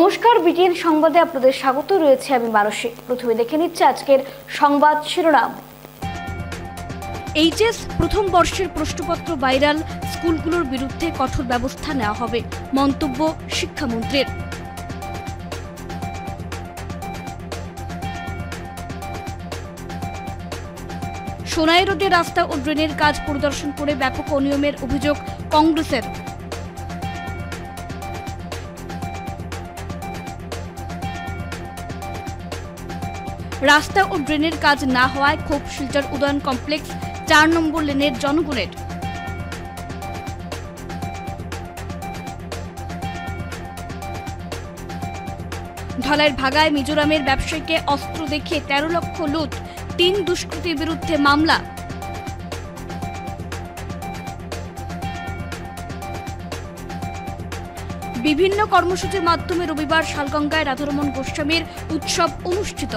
নমস্কার, বিটিএন সংবাদে আপনাদের স্বাগত রয়েছে আমি মানসী। প্রথমে দেখে নিচ্ছে আজকের সংবাদ শিরোনাম। এইচএস প্রথম বর্ষের প্রশ্নপত্র ভাইরাল, স্কুলগুলোর বিরুদ্ধে কঠোর ব্যবস্থা নেওয়া হবে, মন্তব্য শিক্ষামন্ত্রীর। সোনাই রোডে রাস্তা ও ড্রেনের কাজ পরিদর্শন করে ব্যাপক অনিয়মের অভিযোগ কংগ্রেসের। রাস্তা ও ড্রেনের কাজ না হওয়ায় ক্ষোভ শিলচর উদয়ন কমপ্লেক্স ৪ নম্বর লেনের জনগণের। ধলাইয়ের ভাগায় মিজোরামের ব্যবসায়ীকে অস্ত্র দেখিয়ে ১৩ লক্ষ লুট, ৩ দুষ্কৃতীর বিরুদ্ধে মামলা। বিভিন্ন কর্মসূচির মাধ্যমে রবিবার শালগঙ্গায় রাধারমণ গোস্বামীর উৎসব অনুষ্ঠিত।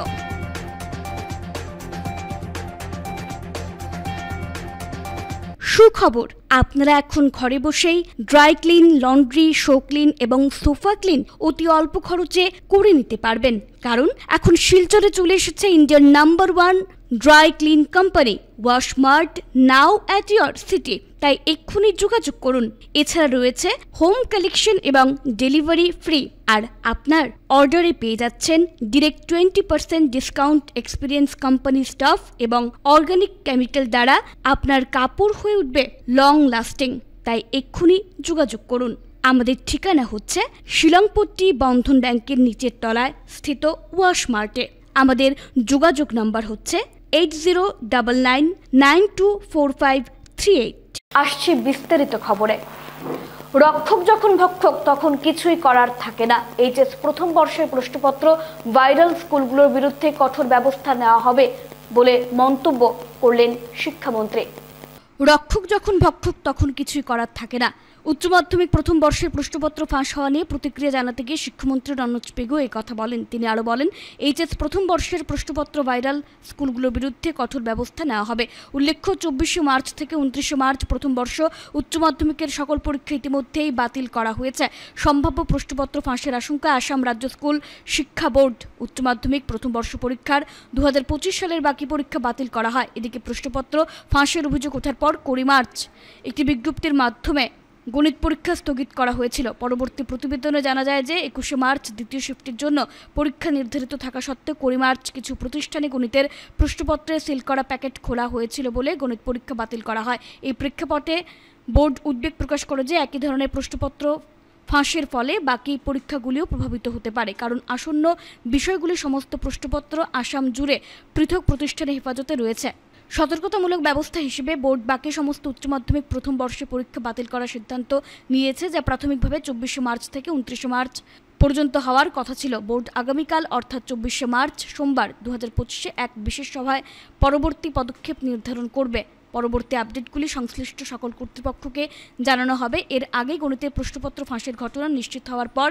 সুখবর, আপনারা এখন ঘরে বসেই dry clean, laundry, show clean এবং সোফা ক্লিন অতি অল্প খরচে করে নিতে পারবেন, কারণ এখন শিলচরে চলে এসেছে ইন্ডিয়ার number 1 dry clean company Washmart, now at your city. তাই এক্ষুনি যোগাযোগ করুন। এছাড়া রয়েছে হোম কালেকশন এবং ডেলিভারি ফ্রি, আর আপনার অর্ডারে পেয়ে যাচ্ছেন direct 20% discount. Experience company staff এবং অর্গানিক কেমিক্যাল দ্বারা আপনার কাপড় হয়ে উঠবে লং লাস্টিং। তাই এক্ষুনি যোগাযোগ করুন। আমাদের ঠিকানা হচ্ছে শিলংপট্টি বন্ধন ব্যাংকের নিচের তলায় স্থিত ওয়াশমার্টে। আমাদের যোগাযোগ নাম্বার হচ্ছে 8099924538। আসছে বিস্তারিত খবরে। রক্ষক যখন ভক্ষক তখন কিছুই করার থাকে না। এইচএস প্রথম বর্ষের প্রশ্নপত্র ভাইরাল, স্কুলগুলোর বিরুদ্ধে কঠোর ব্যবস্থা নেওয়া হবে বলে মন্তব্য করলেন শিক্ষামন্ত্রী। রক্ষক যখন ভক্ষক তখন কিছুই করার থাকে না। উচ্চ মাধ্যমিক প্রথম বর্ষের প্রশ্নপত্র ফাঁস হওয়া নিয়ে প্রতিক্রিয়া জানাতে গিয়ে শিক্ষামন্ত্রী রনোজ পেগু এই কথা বলেন। তিনি আরও বলেন, এইচএস প্রথম বর্ষের প্রশ্নপত্র ভাইরাল, স্কুলগুলোর বিরুদ্ধে কঠোর ব্যবস্থা নেওয়া হবে। উল্লেখ্য, 24শে মার্চ থেকে 29শে মার্চ প্রথম বর্ষ উচ্চ মাধ্যমিকের সকল পরীক্ষা ইতিমধ্যেই বাতিল করা হয়েছে। সম্ভাব্য প্রশ্নপত্র ফাঁসের আশঙ্কায় আসাম রাজ্য স্কুল শিক্ষা বোর্ড উচ্চ মাধ্যমিক প্রথম বর্ষ পরীক্ষার 2025 সালের বাকি পরীক্ষা বাতিল করা হয়। এদিকে প্রশ্নপত্র ফাঁসের অভিযোগ ওঠার পর 20 মার্চ একটি বিজ্ঞপ্তির মাধ্যমে গণিত পরীক্ষা স্থগিত করা হয়েছিল। পরবর্তী প্রতিবেদনে জানা যায় যে 21শে মার্চ দ্বিতীয় শিফটের জন্য পরীক্ষা নির্ধারিত থাকা সত্ত্বেও 20 মার্চ কিছু প্রতিষ্ঠানে গণিতের প্রশ্নপত্রে সিল করা প্যাকেট খোলা হয়েছিল বলে গণিত পরীক্ষা বাতিল করা হয়। এই প্রেক্ষাপটে বোর্ড উদ্বেগ প্রকাশ করে যে একই ধরনের প্রশ্নপত্র ফাঁসের ফলে বাকি পরীক্ষাগুলিও প্রভাবিত হতে পারে, কারণ আসন্ন বিষয়গুলি সমস্ত প্রশ্নপত্র আসাম জুড়ে পৃথক প্রতিষ্ঠানে হেফাজতে রয়েছে। সতর্কতামূলক ব্যবস্থা হিসেবে বোর্ড বাকি সমস্ত উচ্চ মাধ্যমিক প্রথম বর্ষে পরীক্ষা বাতিল করার সিদ্ধান্ত নিয়েছে, যা প্রাথমিকভাবে 24শে মার্চ থেকে 29শে মার্চ পর্যন্ত হওয়ার কথা ছিল। বোর্ড আগামীকাল অর্থাৎ 24শে মার্চ সোমবার 2025-এ এক বিশেষ সভায় পরবর্তী পদক্ষেপ নির্ধারণ করবে। পরবর্তী আপডেটগুলি সংশ্লিষ্ট সকল কর্তৃপক্ষকে জানানো হবে। এর আগে গণিতের প্রশ্নপত্র ফাঁসের ঘটনা নিশ্চিত হওয়ার পর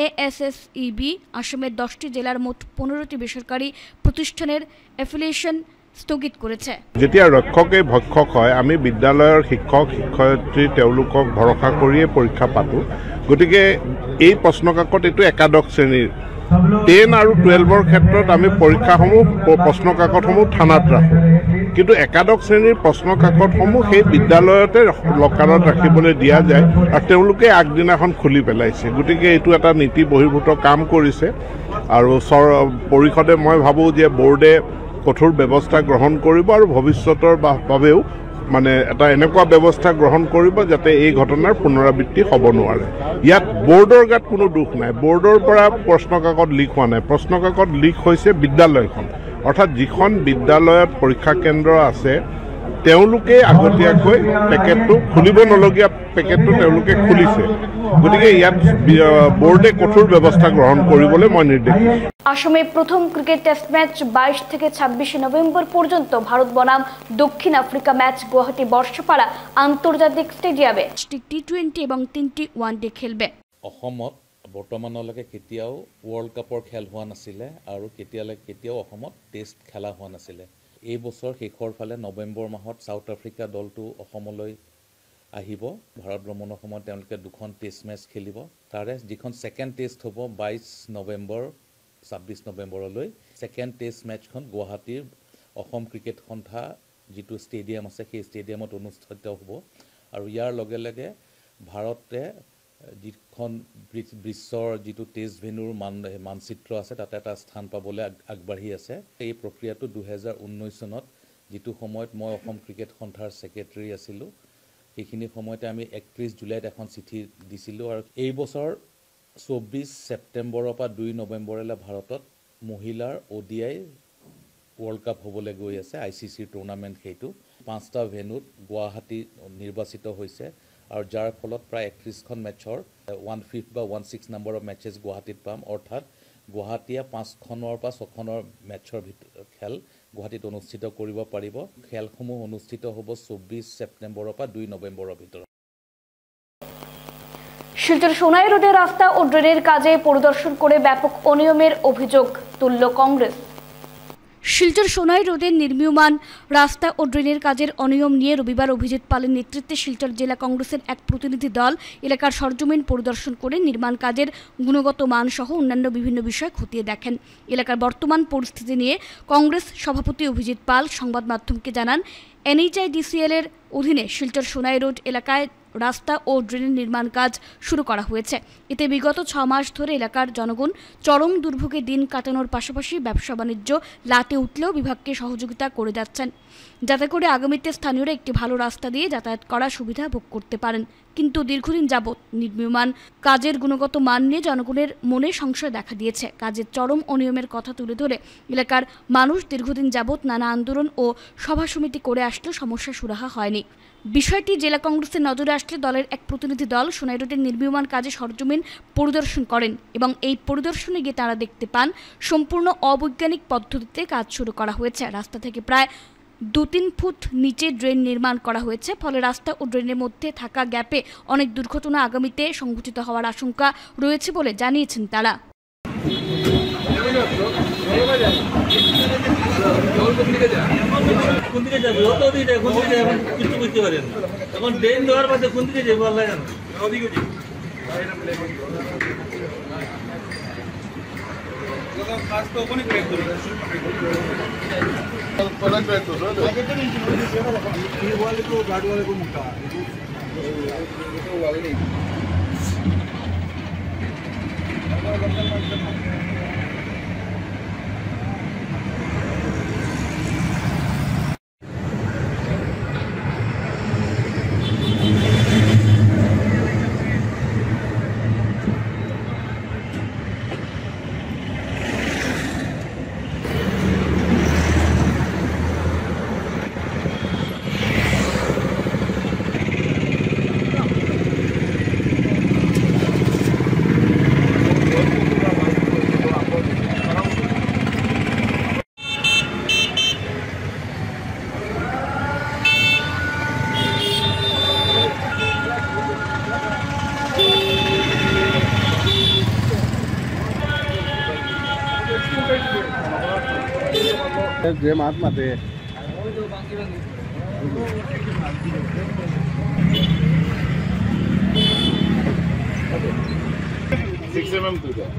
এএসএসইবি আসামের 10টি জেলার মোট 15টি বেসরকারি প্রতিষ্ঠানের অ্যাফিলিয়েশন স্থগিত করেছে। যেতিয়া ৰক্ষকে ভক্ষক হয়, আমি বিদ্যালয়ৰ শিক্ষক শিক্ষয়িত্ৰী তেওঁলোকক ভৰসা কৰিয়ে পৰীক্ষা পাতোঁ। গতিকে এই প্ৰশ্নকাকত এইটো একাদশ শ্ৰেণীৰ 10 আৰু 12ৰ ক্ষেত্ৰত আমি পৰীক্ষাসমূহ প্ৰশ্নকাকতসমূহ থানাত ৰাখোঁ, কিন্তু একাদশ শ্ৰেণীৰ প্ৰশ্নকাকতসমূহ সেই বিদ্যালয়তে লকাৰত ৰাখিবলৈ দিয়া যায় আৰু তেওঁলোকে আগদিনাখন খুলি পেলাইছে। গতিকে এইটো এটা নীতি বহিৰ্ভূত কাম কৰিছে আৰু পৰিষদে মই ভাবোঁ যে বোৰ্ডে কঠোৰ ব্যৱস্থা গ্ৰহণ কৰিব আৰু ভৱিষ্যতৰ বাবেও মানে এটা এনেকুৱা ব্যৱস্থা গ্ৰহণ কৰিব যাতে এই ঘটনাৰ পুনৰাবৃত্তি হ'ব নোৱাৰে। ইয়াত বোৰ্ডৰ গাত কোনো দুখ নাই। বোৰ্ডৰ পৰা প্ৰশ্নকাকত লিক হোৱা নাই। প্ৰশ্নকাকত লিক হৈছে বিদ্যালয়খন, অৰ্থাৎ যিখন বিদ্যালয়ত পৰীক্ষা কেন্দ্ৰ আছে তেওঁলোকে আগতীয়াকৈ পেকেটটো খুলিব নলগীয়া পেকেটটো তেওঁলোকে খুলিছে। গতিকে ইয়াত বোর্ডে কঠোর ব্যবস্থা গ্রহণ কৰিবলৈ মই নির্দেশ দিছোঁ। আসামে প্রথম ক্রিকেট টেস্ট ম্যাচ 22 থেকে 26 নভেম্বর পর্যন্ত ভারত বনাম দক্ষিণ আফ্রিকা ম্যাচ গুয়াহাটি বর্ষপাড়া আন্তর্জাতিক স্টেডিয়ামে টি20 এবং 3টি ওয়ানডে খেলবে। অসমত বৰ্তমানলৈকে কেতিয়াও ওয়ার্ল্ড কাপৰ খেল হোৱা নাছিলে আৰু কেতিয়াও অসমত টেস্ট খেলা হোৱা নাছিলে। এই বছৰ শেষৰ ফালে নৱেম্বৰ মাহত সাউথ আফ্ৰিকা দলটো অসমলৈ আহিব। ভাৰত ভ্ৰমণৰ সময়ত তেওঁলোকে 2খন টেষ্ট মেচ খেলিব। তাৰে যিখন ছেকেণ্ড টেষ্ট হ'ব 22 নৱেম্বৰ 26 নৱেম্বৰলৈ। ছেকেণ্ড টেষ্ট মেচখন গুৱাহাটীৰ অসম ক্ৰিকেট সন্থা যিটো ষ্টেডিয়াম আছে সেই ষ্টেডিয়ামত অনুষ্ঠিত হ'ব। আৰু ইয়াৰ লগে লগে ভাৰতে যিখন বিশ্বৰ যিটো টেষ্ট ভেন্যুৰ মানচিত্ৰ আছে তাতে এটা স্থান পাবলৈ আগবাঢ়ি আছে। এই প্ৰক্ৰিয়াটো 2019 চনত যিটো সময়ত মই অসম ক্ৰিকেট সন্থাৰ ছেক্ৰেটাৰী আছিলোঁ, সেইখিনি সময়তে আমি 31 জুলাইত এখন চিঠি দিছিলোঁ। আৰু এই বছৰ 24 ছেপ্টেম্বৰৰ পৰা 2 নৱেম্বৰলৈ ভাৰতত মহিলাৰ ODI ৱৰ্ল্ড কাপ হ'বলৈ গৈ আছে। ICCৰ টুৰ্ণামেণ্ট সেইটো 5টা ভেন্যুত গুৱাহাটী নিৰ্বাচিত হৈছে আৰু যাৰ ফলত প্ৰায় 31খন মেটছৰ 1/5 বা 1/6 নম্বৰৰ মেটছেছ গুৱাহাটীত পাম। অৰ্থাৎ গুৱাহাটীয়ে 5খনৰ পৰা 6খনৰ মেটছৰ খেল গুৱাহাটীত অনুষ্ঠিত কৰিব পাৰিব। খেলসমূহ অনুষ্ঠিত হ'ব 24 ছেপ্টেম্বৰৰ পৰা 2 নৱেম্বৰৰ ভিতৰত। শিলচর সোনাই রোডে রাস্তা ও ড্রেনের কাজে পরিদর্শন করে ব্যাপক অনিয়মের অভিযোগ তুলল কংগ্রেস। শিলচর সোনাই রোডের নির্মীয়মান রাস্তা ও ড্রেনের কাজের অনিয়ম নিয়ে রবিবার অভিজিৎ পালের নেতৃত্বে শিলচর জেলা কংগ্রেসের এক প্রতিনিধি দল এলাকার সরজমিন পরিদর্শন করে নির্মাণ কাজের গুণগত মান সহ অন্যান্য বিভিন্ন বিষয় খতিয়ে দেখেন। এলাকার বর্তমান পরিস্থিতি নিয়ে কংগ্রেস সভাপতি অভিজিৎ পাল সংবাদ মাধ্যমকে জানান, NHIDCL এর অধীনে শিলচর সোনাই রোড এলাকায় রাস্তা ও ড্রেনের নির্মাণ কাজ শুরু করা হয়েছে। এতে বিগত 6 মাস ধরে এলাকার জনগণ চরম দুর্ভোগে দিন কাটানোর পাশাপাশি ব্যবসা বাণিজ্য লাটে উঠলেও বিভাগকে সহযোগিতা করে যাচ্ছেন, যাতে করে আগামীতে স্থানীয়রা একটি ভালো রাস্তা দিয়ে যাতায়াত করার সুবিধা ভোগ করতে পারেন। কিন্তু দীর্ঘদিন যাবৎ নির্মীয়মান কাজের গুণগত মান নিয়ে জনগণের মনে সংশয় দেখা দিয়েছে। কাজের চরম অনিয়মের কথা তুলে ধরে এলাকার মানুষ দীর্ঘদিন যাবৎ নানা আন্দোলন ও সভা সমিতি করে আসলেও সমস্যা সুরাহা হয়নি। বিষয়টি জেলা কংগ্রেসের নজরে আসলে দলের এক প্রতিনিধি দল সোনাই রোডের নির্মীয়মান কাজে সরজমিন পরিদর্শন করেন এবং এই পরিদর্শনে গিয়ে তারা দেখতে পান সম্পূর্ণ অবৈজ্ঞানিক পদ্ধতিতে কাজ শুরু করা হয়েছে। রাস্তা থেকে প্রায় 2-3 ফুট নিচে ড্রেন নির্মাণ করা হয়েছে, ফলে রাস্তা ও ড্রেনের মধ্যে থাকা গ্যাপে অনেক দুর্ঘটনা আগামীতে সংঘটিত হওয়ার আশঙ্কা রয়েছে বলে জানিয়েছেন তারা। কোন দিকে যাবে অত দিকে কোন দিকে এখন কিছু বুঝতে পারেন এখন ড্রেন দেওয়ার বাদে কোন দিকে যাবে আল্লাহ জানে ওদিকে যাবে কাজ তো ওখানে ক্র্যাক করে পড়া ক্র্যাক তো ये वाले को गार्ड वाले को मुका तो वाले नहीं जय महात्मा थे 6 mm to that.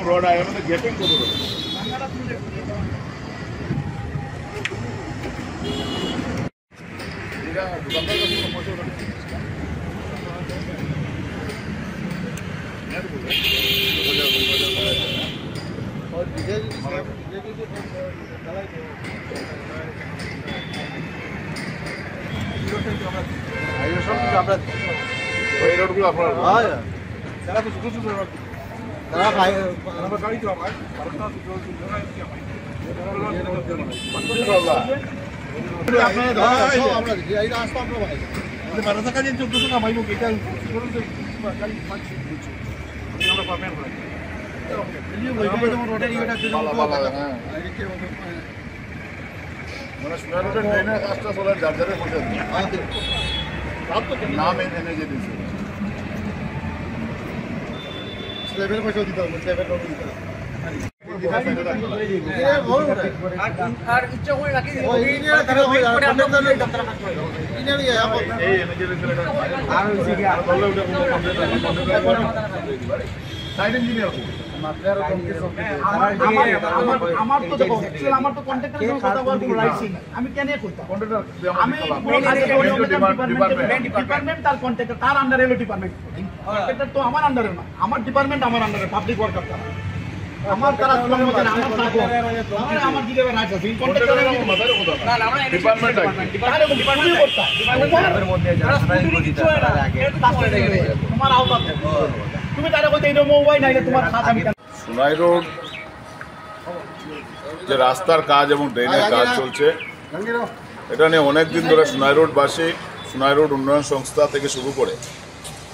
रोड आया मतलब गेटिंग को और डिटेल नाम लेवल पैसा दिता लेवल আর ইচ্ছা করে রাখি আমার তো দেখো আমার তো কন্ট্রাক্টরের সঙ্গে কথা বলতে রাইছি আমি কেন কইতাম আমি ডিপার্টমেন্ট তার কন্ট্রাক্টর তার আন্ডারে হলো ডিপার্টমেন্ট কন্ট্রাক্টর তো আমার আন্ডারে না আমার ডিপার্টমেন্ট আমার আন্ডারে পাবলিক ওয়ার্কার তারা আমার তারা তুলনা মতে না আমার থাকো আমার দিকে রাইট আছে কন্ট্রাক্টরের না না আমরা ডিপার্টমেন্ট ডিপার্টমেন্ট করতে ডিপার্টমেন্টের মধ্যে যারা তোমার আওতা তুমি তারা বলতে এটা মোবাইল নাই তোমার খাতা আমি সোনাই রোড যে রাস্তার কাজ এবং ড্রেনের কাজ চলছে এটা নিয়ে অনেকদিন ধরে সোনাই রোডবাসী সোনাই রোড উন্নয়ন সংস্থা থেকে শুরু করে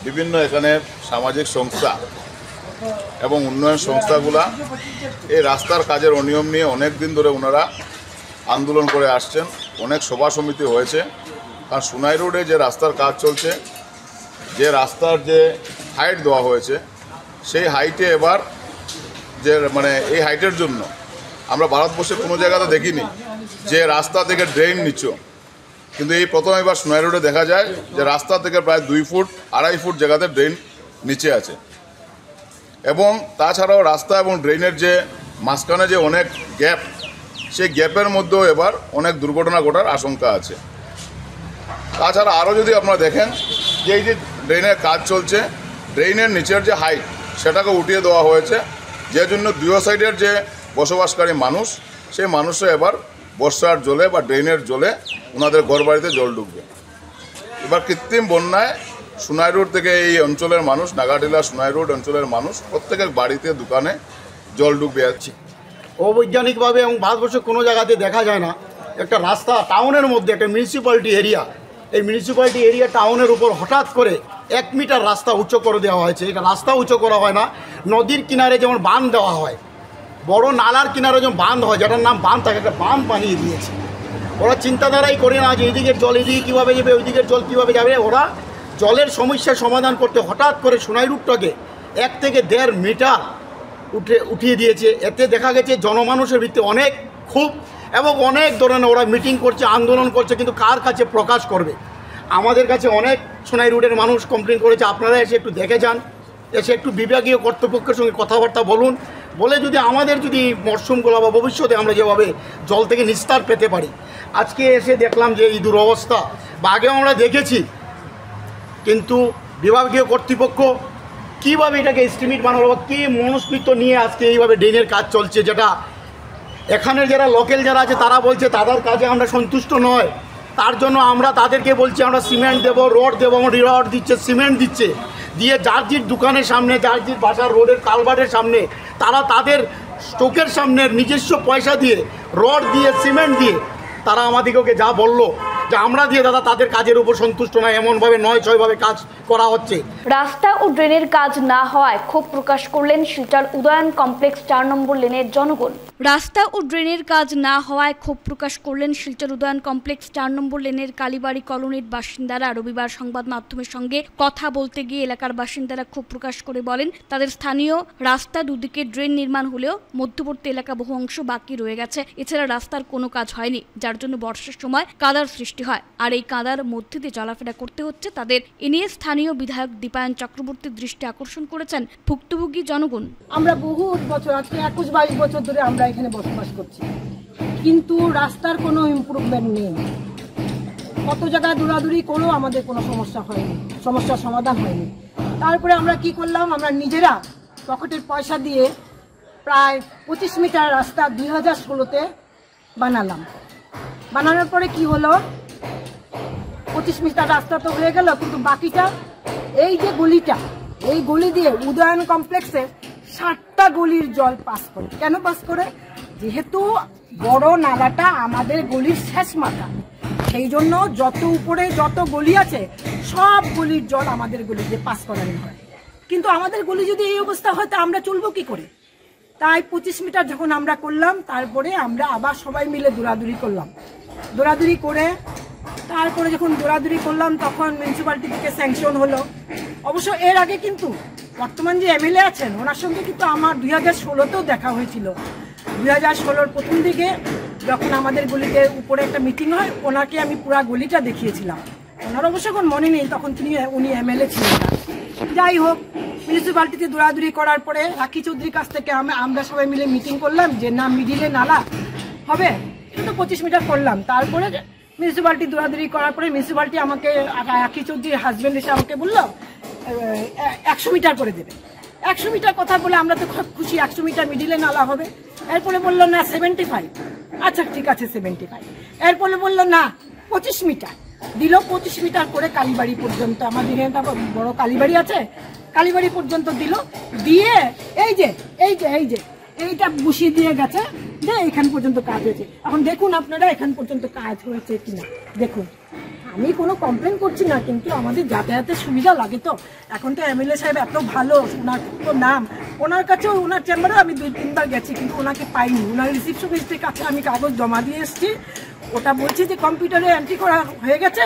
বিভিন্ন এখানে সামাজিক সংস্থা এবং উন্নয়ন সংস্থাগুলা এই রাস্তার কাজের অনিয়ম নিয়ে অনেক দিন ধরে ওনারা আন্দোলন করে আসছেন। অনেক সভা সমিতি হয়েছে, কারণ সোনাই রোডে যে রাস্তার কাজ চলছে, যে রাস্তার যে হাইট দেওয়া হয়েছে সেই হাইটে এবার যে মানে এই হাইটের জন্য আমরা ভারতবর্ষে কোনো জায়গাতে দেখিনি যে রাস্তা থেকে ড্রেন নিচ্ছ, কিন্তু এই প্রথম এবার সোনাই রোডে দেখা যায় যে রাস্তা থেকে প্রায় 2 ফুট 2.5 ফুট জায়গাতে ড্রেন নিচে আছে। এবং তাছাড়াও রাস্তা এবং ড্রেনের যে মাঝখানে যে অনেক গ্যাপ, সেই গ্যাপের মধ্যেও এবার অনেক দুর্ঘটনা ঘটার আশঙ্কা আছে। তাছাড়া আরও যদি আপনারা দেখেন যে এই যে ড্রেনের কাজ চলছে, ড্রেনের নিচের যে হাইট সেটাকে উঠিয়ে দেওয়া হয়েছে, যে জন্য দুই সাইডের যে বসবাসকারী মানুষ, সেই মানুষরা এবার বর্ষার জলে বা ড্রেনের জলে ওনাদের ঘরবাড়িতে জল ঢুকবে। এবার কৃত্রিম বন্যায় সোনাই রোড থেকে এই অঞ্চলের মানুষ, নাগাটিলা সোনাই রোড অঞ্চলের মানুষ প্রত্যেকের বাড়িতে দোকানে জল ঢুকবে যাচ্ছে। অবৈজ্ঞানিকভাবে এবং ভারতবর্ষের কোনো জায়গাতে দেখা যায় না একটা রাস্তা টাউনের মধ্যে একটা মিউনিসিপ্যালিটি এরিয়া, এই মিউনিসিপ্যালিটি এরিয়া টাউনের উপর হঠাৎ করে 1 মিটার রাস্তা উঁচু করে দেওয়া হয়েছে। এটা রাস্তা উঁচু করা হয় না, নদীর কিনারে যেমন বাঁধ দেওয়া হয়, বড় নালার কিনারে যেমন বাঁধ হয়, যেটার নাম বাঁধ থাকে, একটা বাঁধ বানিয়ে দিয়েছে। ওরা চিন্তাধারাই করে না যে এইদিকের জল এদিকে কীভাবে যাবে, ওইদিকের জল কীভাবে যাবে। ওরা জলের সমস্যার সমাধান করতে হঠাৎ করে সোনাই রোডটাকে 1 থেকে 1.5 মিটার উঠিয়ে দিয়েছে। এতে দেখা গেছে জনমানুষের ভিত্তি অনেক খুব এবং অনেক ধরনের ওরা মিটিং করছে, আন্দোলন করছে, কিন্তু কার কাছে প্রকাশ করবে। আমাদের কাছে অনেক সোনাই রোডের মানুষ কমপ্লেন করেছে, আপনারা এসে একটু দেখে যান, এসে একটু বিভাগীয় কর্তৃপক্ষের সঙ্গে কথাবার্তা বলুন, বলে যদি আমাদের যদি মরশুমগুলো বা ভবিষ্যতে আমরা যেভাবে জল থেকে নিস্তার পেতে পারি। আজকে এসে দেখলাম যে এই দুরবস্থা, বা আগেও আমরা দেখেছি, কিন্তু বিভাগীয় কর্তৃপক্ষ কীভাবে এটাকে এস্টিমেট বানালো, কী মনস্মিত নিয়ে আজকে এইভাবে ড্রেনের কাজ চলছে, যেটা এখানের যারা লোকাল যারা আছে তারা বলছে তাদের কাজে আমরা সন্তুষ্ট নয়, তার জন্য আমরা তাদেরকে বলছি আমরা সিমেন্ট দেবো, রড দেবো, রড দিচ্ছে, সিমেন্ট দিচ্ছে, দিয়ে জার্জির দোকানের সামনে, জার্জির বাসার রোডের কালভার্টের সামনে তারা তাদের স্টকের সামনে নিজস্ব পয়সা দিয়ে, রড দিয়ে, সিমেন্ট দিয়ে তারা আমাদেরকে যা বললো যে আমরা দিয়ে দাদা তাদের কাজের উপর সন্তুষ্ট নয়, এমনভাবে 9-6ভাবে কাজ করা হচ্ছে। রাস্তা ও ড্রেনের কাজ না হওয়ায় ক্ষোভ প্রকাশ করলেন শিলচর উদয়ন কমপ্লেক্স 4 নম্বর লেনের জনগণ। রাস্তা ও ড্রেনের কাজ না হওয়ায় ক্ষোভ প্রকাশ করলেন শিলচর উদয়ন কমপ্লেক্স 4 নম্বর লেনের কালীবাড়ি কলোনির বাসিন্দারা। রবিবার সংবাদ মাধ্যমের সঙ্গে কথা বলতে গিয়ে এলাকার বাসিন্দারা ক্ষোভ প্রকাশ করে বলেন তাদের স্থানীয় রাস্তা দুদিকে ড্রেন নির্মাণ হলেও মধ্যবর্তী এলাকা বহু অংশ বাকি রয়ে গেছে। এছাড়া রাস্তার কোনো কাজ হয়নি, যার জন্য বর্ষার সময় কাদার সৃষ্টি হয়, আর এই কাদার মধ্যে দিয়ে চলাফেরা করতে হচ্ছে তাদের। এ নিয়ে স্থানীয় বিধায়ক দীপায়ন চক্রবর্তীর দৃষ্টি আকর্ষণ করেছেন ভুক্তভোগী জনগণ। আমরা বহু বছর, আজকে 21-22 বছর ধরে আমরা এখানে বসবাস করছি, কিন্তু রাস্তার কোনো ইমপ্রুভমেন্ট নেই। কত জায়গায় দৌড়াদৌড়ি করেও আমাদের কোনো সমস্যা হয়নি, সমস্যার সমাধান হয়নি। তারপরে আমরা কি করলাম, আমরা নিজেরা পকেটের পয়সা দিয়ে প্রায় 25 মিটার রাস্তা 2016-তে বানালাম। বানানোর পরে কি হলো, 25 মিটার রাস্তা তো হয়ে গেল, কিন্তু বাকিটা এই যে গলিটা, এই গলি দিয়ে উদয়ন কমপ্লেক্সে 7টা গলির জল পাস করে। কেন পাস করে? যেহেতু বড় নালাটা আমাদের গলির শেষ মাথা, সেই জন্য যত উপরে যত গলি আছে সব গলির জল আমাদের গলিতে পাস করানো হয়। কিন্তু আমাদের গলি যদি এই অবস্থা হয় তা আমরা চলবো কি করে? তাই 25 মিটার যখন আমরা করলাম, তারপরে আমরা আবার সবাই মিলে দৌড়াদৌড়ি করলাম। দৌড়াদৌড়ি করে তারপরে যখন দৌড়াদৌড়ি করলাম তখন মিউনিসিপ্যালিটি থেকে স্যাংশন হলো। অবশ্য এর আগে কিন্তু বর্তমান যে এমএলএ আছেন ওনার সঙ্গে কিন্তু আমার 2016তেও দেখা হয়েছিল। 2016 প্রথম দিকে যখন আমাদের গলিতে উপরে একটা মিটিং হয়, ওনাকে আমি পুরা গলিটা দেখিয়েছিলাম। ওনার অবশ্য এখন মনে নেই, তখন উনি এমএলএ ছিলেন না। যাই হোক, মিউনিসিপ্যালিটিতে দৌড়াদৌড়ি করার পরে রাখি চৌধুরীর কাছ থেকে আমরা সবাই মিলে মিটিং করলাম যে না, মিডিলে নালা হবে, কিন্তু 25 মিটার করলাম। তারপরে মিউনিসিপ্যালিটি দৌড়াদৌড়ি করার পরে মিউনিসিপ্যালিটি আমাকে, রাখি চৌধুরীর হাজব্যান্ড এসে আমাকে বললো 100 মিটার করে দেবে। 100 মিটার কথা বলে আমরা তো খুব খুশি, 100 মিটার মিডিলে নালা হবে। এরপরে বললো না 75, আচ্ছা ঠিক আছে 75। এরপরে বললো না 25 মিটার দিল। 25 মিটার করে কালীবাড়ি পর্যন্ত, আমাদের এখানে বড় কালীবাড়ি আছে, কালীবাড়ি পর্যন্ত দিল। দিয়ে এইটা বসিয়ে দিয়ে গেছে যে এখান পর্যন্ত কাজ হয়েছে। এখন দেখুন আপনারা এখান পর্যন্ত কাজ হয়েছে কিনা দেখুন। আমি কোনো কমপ্লেন করছি না, কিন্তু আমাদের যাতায়াতের সুবিধা লাগে। তো এখন তো এমএলএ সাহেব এত ভালো, ওনার তো নাম, ওনার কাছেও, ওনার চেম্বারেও আমি 2-3 বার গেছি, কিন্তু ওনাকে পাইনি। ওনার রিসিপশনিস্টের কাছে আমি কাগজ জমা দিয়ে এসেছি, ওটা বলছে যে কম্পিউটারে এন্ট্রি করা হয়ে গেছে,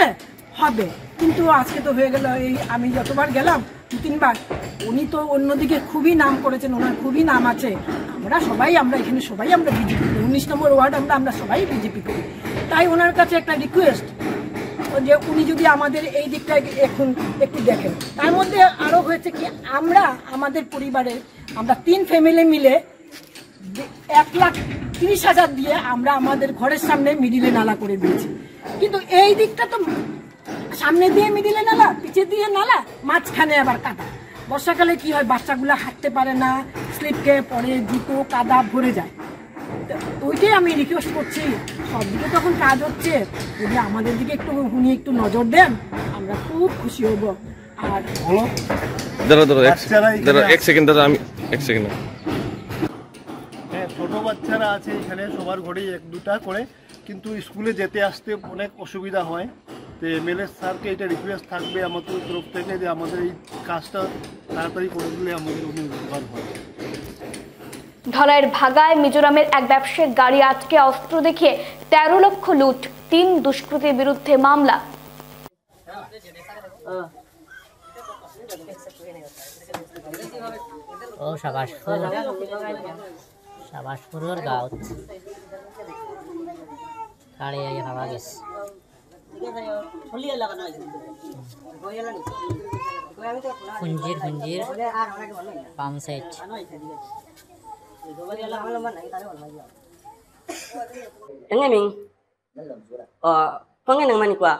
হবে। কিন্তু আজকে তো হয়ে গেল, এই আমি যতবার গেলাম 2-3 বার। উনি তো অন্যদিকে খুবই নাম করেছেন, ওনার খুবই নাম আছে। আমরা এখানে সবাই আমরা বিজেপি করি, 19 নম্বর ওয়ার্ড আমরা সবাই বিজেপি করি। তাই ওনার কাছে একটা রিকোয়েস্ট যে উনি যদি আমাদের এই দিকটা এখন একটু দেখেন। তার মধ্যে আরও হয়েছে কি, আমাদের পরিবারে আমরা 3 ফ্যামিলি মিলে 1,30,000 দিয়ে আমরা আমাদের ঘরের সামনে মিডিলে নালা করে দিয়েছি। কিন্তু এই দিকটা তো সামনে দিয়ে মিডিলে নালা, পিছে দিয়ে নালা, মাঝখানে আবার কাদা। বর্ষাকালে কি হয়, বাচ্চাগুলো হাঁটতে পারে না, স্লিপ খেয়ে পড়ে, জুতো কাদা ভরে যায়। ওইটাই আমি রিকোয়েস্ট করছি, সব দিকে তখন কাজ হচ্ছে, যদি আমাদের দিকে উনি একটু নজর দেন আমরা খুব খুশি হব। আর হ্যাঁ, ছোট বাচ্চারা আছে এখানে, সবার ঘরেই 1-2টা করে, কিন্তু স্কুলে যেতে আসতে অনেক অসুবিধা হয়। তো এমএলএ স্যারকে এটা রিকোয়েস্ট থাকবে আমাদের তরফ থেকে যে আমাদের এই কাজটা তাড়াতাড়ি করে দিলে আমাদের অনেক উপকার হয়। ধলাইয়ের ভাগায় মিজোরামের এক ব্যবসায়িক গাড়ি আটকে অস্ত্র দেখিয়ে 13 লক্ষ লুট, 3 দুষ্কৃতীর বিরুদ্ধে মামলা। শাবাশপুরের গাঁৱত গাড়ী আহি ভাবা গেছে। ফুঞ্জিৰ pump side Engeng pengen yang mani kuah.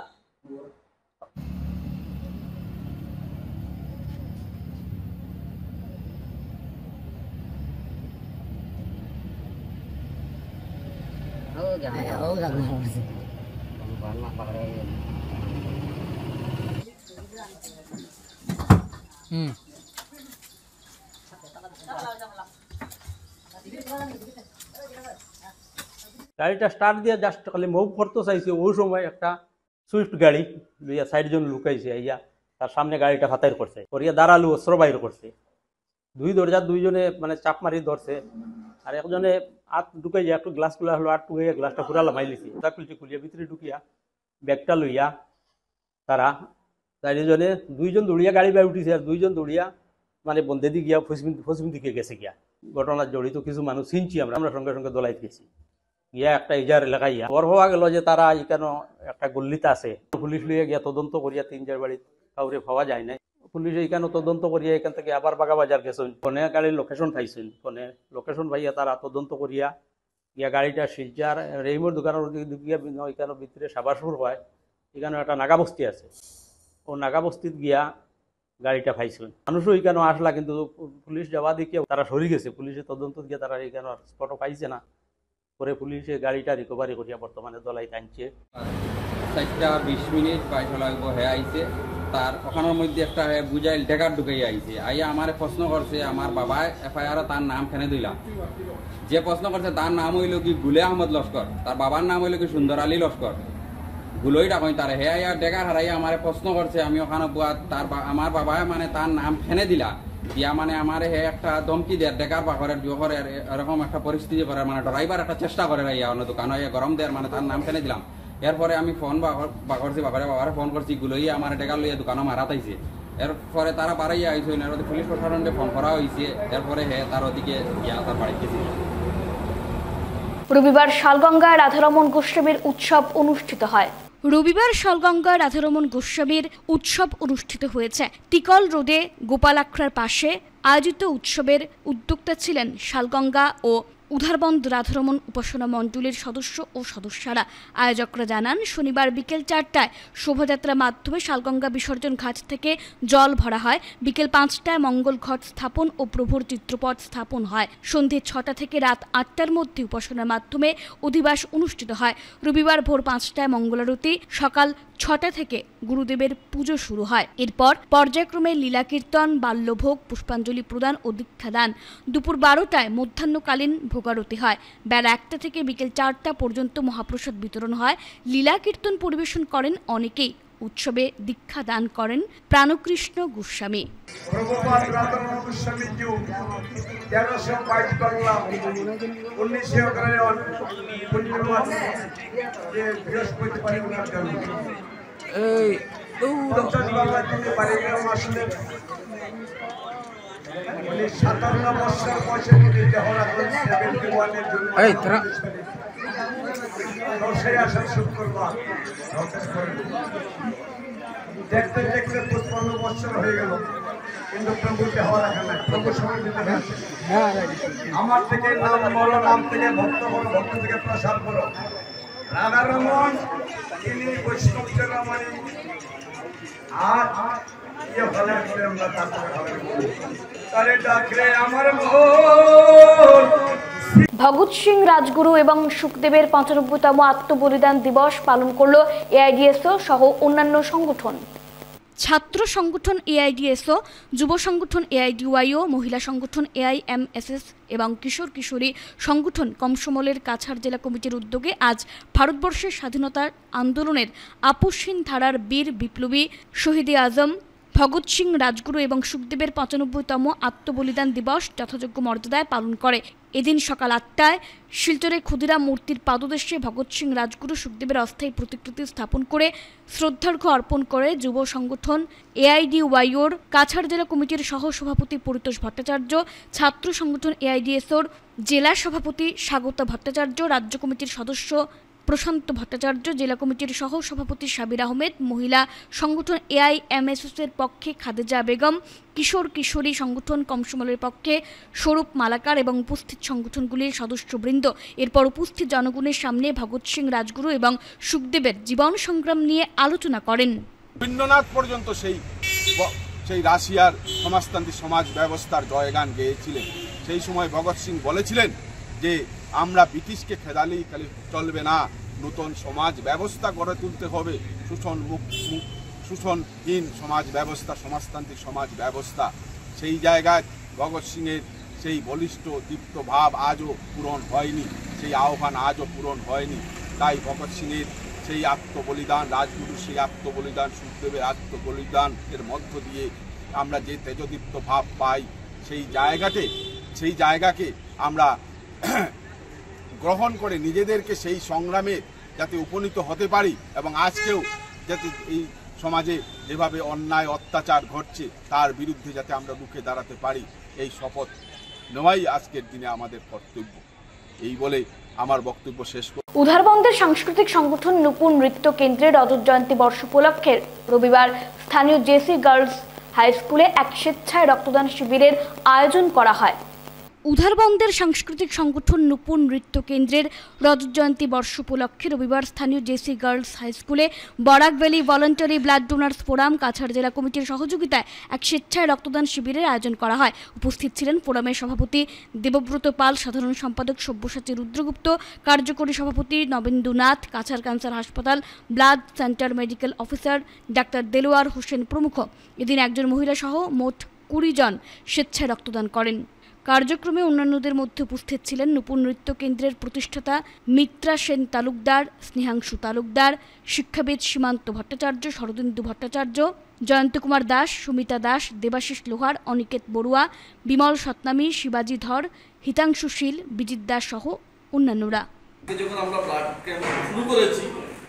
গাড়িটা স্টার্ট দিয়ে জাস্ট খালি মুভ করতে চাইছে, ওই সময় একটা সুইফট গাড়ি লইয়া 4 জন লুকাইছে, আইয়া তার সামনে গাড়িটা ফাতাইর করছে, করিয়া দাঁড়ালো, অস্ত্র বাইর করছে। 2 দরজা 2 জনে মানে চাপ মারি ধরছে, আর একজনে হাত ঢুকাই একটু গ্লাস খোলা হলো, হাত ঢুকাইয়া গ্লাসটা পুরা লামাই লিছি, খুলিয়া ভিতরে ঢুকিয়া ব্যাগটা লইয়া তারা 4 জনে 2 জন দৌড়িয়া গাড়ি বাইরে উঠিছে, আর 2 জন দৌড়িয়া মানে বন্দেদি গিয়া ফসমিন দিকে গেছে গিয়া। ঘটনার জড়িত কিছু মানুষ চিনছি আমরা সঙ্গে সঙ্গে দলাই গেছি গিয়া একটা ইজার এলাকায় ইয়া বড় হওয়া গেল যে তারা এখানে একটা গল্লিতে আছে। পুলিশ লইয়া গিয়া তদন্ত করিয়া 3-4 বাড়ি কাউরে পাওয়া যায় নাই। পুলিশ এখানে তদন্ত করিয়া এখান থেকে আবার বাগাবাজার গেছেন, ফোনে গাড়ির লোকেশন পাইছেন, ফোনে লোকেশন পাইয়া তারা তদন্ত করিয়া গিয়া গাড়িটা শিলচার রেইমোর দোকানের গিয়া এখানে ভিতরে সাবাসপুর হয়, এখানে একটা নাগাবস্তি আছে, ও নাগাবস্তিত গিয়া গাড়িটা পাইছেন। মানুষও এখানে আসলা, কিন্তু পুলিশ যাওয়া দেখিয়া তারা সরি গেছে। পুলিশের তদন্ত গিয়া তারা এখানে স্পটও পাইছে না, পরে পুলিশে গাড়িটা রিকভারি করিয়া বর্তমানে দলাই টানছে। 4:20 মিনিট বাইশ লাগবো হে আইছে, তার ওখানের মধ্যে একটা বুঝাইল ডেকার ঢুকাই আইছে, আইয়া আমার প্রশ্ন করছে আমার বাবা এফআইআর তার নাম ফেনে দিলাম। যে প্রশ্ন করছে তার নাম হইল কি গুলে আহমদ লস্কর, তার বাবার নাম হইল কি সুন্দর আলী লস্কর। গুলোই ডাকই তার হে আইয়া ডেকার হারাইয়া আমার প্রশ্ন করছে, আমি ওখানে তার আমার বাবা মানে তার নাম ফেনে দিলা দিয়া মানে আমার হে একটা ধমকি দেয়, ডেকার বাঘরের জোহরের এরকম একটা পরিস্থিতি করার মানে ডরাইবার একটা চেষ্টা করে রাইয়া অন্য দোকান হয়ে গরম দেয় মানে তার নাম ফেলে দিলাম। এরপরে আমি ফোন বাঘরছি বাবারে ফোন করছি, গুলোই আমার ডেকার লইয়া দোকানে মারাত আইছে। এরপরে তারা বাড়াইয়া আইসই না, পুলিশ প্রশাসনকে ফোন করা হয়েছে, এরপরে তার ওদিকে গিয়া তার বাড়িতে ছিল। রবিবার শালগঙ্গায় রাধারমণ গোস্বামীর উৎসব অনুষ্ঠিত হয়। রবিবার শালগঙ্গা রাধারমণ গোস্বামীর উৎসব অনুষ্ঠিত হয়েছে। তিকল রোডে গোপাল আখড়ার পাশে আয়োজিত উৎসবের উদ্যোক্তা ছিলেন শালগঙ্গা ও উধারবন্দ রাধারমণ উপাসনা মণ্ডলীর সদস্য ও সদস্যরা। আয়োজকরা জানান, শনিবার বিকেল 4টায় শোভাযাত্রার মাধ্যমে শালগঙ্গা বিসর্জন ঘাট থেকে জল ভরা হয়। বিকেল 5টায় মঙ্গল ঘট স্থাপন ও প্রভুর চিত্রপট স্থাপন হয়। সন্ধে 6টা থেকে রাত 8টার মধ্যে উপাসনার মাধ্যমে অধিবাস অনুষ্ঠিত হয়। রবিবার ভোর 5টায় মঙ্গলারতি, সকাল 6টা থেকে গুরুদেবের পুজো শুরু হয়। এরপর পর্যায়ক্রমে লীলা কীর্তন, বাল্যভোগ, পুষ্পাঞ্জলি প্রদান ও দীক্ষাদান। দুপুর 12টায় মধ্যাহ্নকালীন ভোগারতি হয়। বেলা 1টা থেকে বিকেল 4টা পর্যন্ত মহাপ্রসাদ বিতরণ হয়। লীলা কীর্তন পরিবেশন করেন অনেকেই। উৎসবে দীক্ষা দান করেন প্রাণকৃষ্ণ গোস্বামী। দেখতে দেখতে 55 বছর হয়ে গেল, কিন্তু প্রভুকে হওয়ার এখানে প্রভু সময় দিতে গেছে। আমার থেকে নাম বলো, নাম থেকে ভক্ত বলো, ভক্ত থেকে প্রসাদ বলো। রাধারমণ তিনি বৈষ্ণব রমণী, আর ইয়ে ফলে করে আমরা তারে ডাকলে আমার মন। ভগৎ সিং রাজগুরু এবং সুখদেবের 95তম আত্মবলিদান দিবস পালন করল এআইডিএসও সহ অন্যান্য সংগঠন। ছাত্র সংগঠন এআইডিএসও, যুব সংগঠন এআইডিওয়াইও, মহিলা সংগঠন এআইএমএসএস এবং কিশোর কিশোরী সংগঠন কমসমলের কাছাড় জেলা কমিটির উদ্যোগে আজ ভারতবর্ষের স্বাধীনতার আন্দোলনের আপসহীন ধারার বীর বিপ্লবী শহীদে আজম ভগৎ সিং রাজগুরু এবং সুখদেবের 95তম আত্মবলিদান দিবস যথাযোগ্য মর্যাদায় পালন করে। এদিন সকাল 8টায় শিলচরে ক্ষুদিরাম মূর্তির পাদদেশে ভগৎ সিং রাজগুরু সুখদেবের অস্থায়ী প্রতিকৃতি স্থাপন করে শ্রদ্ধার্ঘ্য অর্পণ করে যুব সংগঠন এআইডিওয়াইওর কাছাড় জেলা কমিটির সহ সভাপতি পরিতোষ ভট্টাচার্য, ছাত্র সংগঠন এআইডিএসওর জেলা সভাপতি স্বাগতা ভট্টাচার্য, রাজ্য কমিটির সদস্য প্রশান্ত ভট্টাচার্য, জেলা কমিটির সহ সভাপতি সাবির আহমেদ, মহিলা সংগঠন এআইএমএসএসের পক্ষে খাদেজা বেগম, কিশোর কিশোরী সংগঠন কমসমলের পক্ষে স্বরূপ মালাকার এবং উপস্থিত সংগঠনগুলির সদস্যবৃন্দ। এরপর উপস্থিত জনগণের সামনে ভগৎ সিং রাজগুরু এবং সুখদেবের জীবন সংগ্রাম নিয়ে আলোচনা করেন। রবীন্দ্রনাথ পর্যন্ত সেই রাশিয়ার সমাজতান্ত্রিক সমাজ ব্যবস্থার জয়গান গেয়েছিলেন। সেই সময় ভগৎ সিং বলেছিলেন যে আমরা ব্রিটিশকে খেদালেই খালি চলবে না, নতুন সমাজ ব্যবস্থা গড়ে তুলতে হবে, শোষণহীন সমাজ ব্যবস্থা, সমাজতান্ত্রিক সমাজ ব্যবস্থা। সেই জায়গায় ভগৎ সিংয়ের সেই বলিষ্ঠ দীপ্ত ভাব আজও পূরণ হয়নি, সেই আহ্বান আজও পূরণ হয়নি। তাই ভগৎ সিংয়ের সেই আত্মবলিদান, রাজগুরুর সেই আত্মবলিদান, সুখদেবের আত্মবলিদানের মধ্য দিয়ে আমরা যে তেজদীপ্ত ভাব পাই, সেই জায়গাকে আমরা গ্রহণ করে নিজেদেরকে সেই সংগ্রামে যাতে উপনীত হতে পারি এবং আজকেও যাতে এই সমাজে যেভাবে অন্যায় অত্যাচার ঘটছে তার বিরুদ্ধে যাতে আমরা রুখে দাঁড়াতে পারি, এই শপথ নেওয়াই আজকের দিনে আমাদের কর্তব্য। এই বলে আমার বক্তব্য শেষ করি। উধারবন্দের সাংস্কৃতিক সংগঠন নূপুর নৃত্য কেন্দ্রের রজত জয়ন্তী বর্ষ উপলক্ষে রবিবার স্থানীয় জেসি গার্লস হাই স্কুলে এক স্বেচ্ছায় রক্তদান শিবিরের আয়োজন করা হয়। উধারবন্দের সাংস্কৃতিক সংগঠন নূপুর নৃত্য কেন্দ্রের রজত জয়ন্তী বর্ষ উপলক্ষে রবিবার স্থানীয় জেসি গার্লস হাই স্কুলে Barak valley voluntary blood donors forum Cachar জেলা কমিটির সহযোগিতায় এক স্বেচ্ছায় রক্তদান শিবিরের আয়োজন করা হয়। উপস্থিত ছিলেন ফোরামের সভাপতি দেবব্রত পাল, সাধারণ সম্পাদক সব্যসাচী রুদ্রগুপ্ত, কার্যকরী সভাপতি নবেন্দু নাথ, কাছাড় ক্যান্সার হাসপাতাল blood centre medical officer doctor Delwar Hossain প্রমুখ। এদিন একজন মহিলা সহ মোট 20 জন স্বেচ্ছায় রক্তদান করেন। কার্যক্রমে অন্যান্যদের মধ্যে উপস্থিত ছিলেন নূপুর নৃত্য কেন্দ্রের প্রতিষ্ঠাতা মিত্রা সেন তালুকদার, স্নেহাংশু তালুকদার, শিক্ষাবিদ সীমান্ত ভট্টাচার্য, শরদিন্দু ভট্টাচার্য, জয়ন্ত কুমার দাস, সুমিতা দাস, দেবাশিস লোহার, অনিকেত বড়ুয়া, বিমল সতনামী, শিবাজি ধর, হিতাংশু শীল, বিজিত দাস সহ অন্যান্যরা। যখন আমরা ব্লাড ক্যাম্প শুরু করেছি,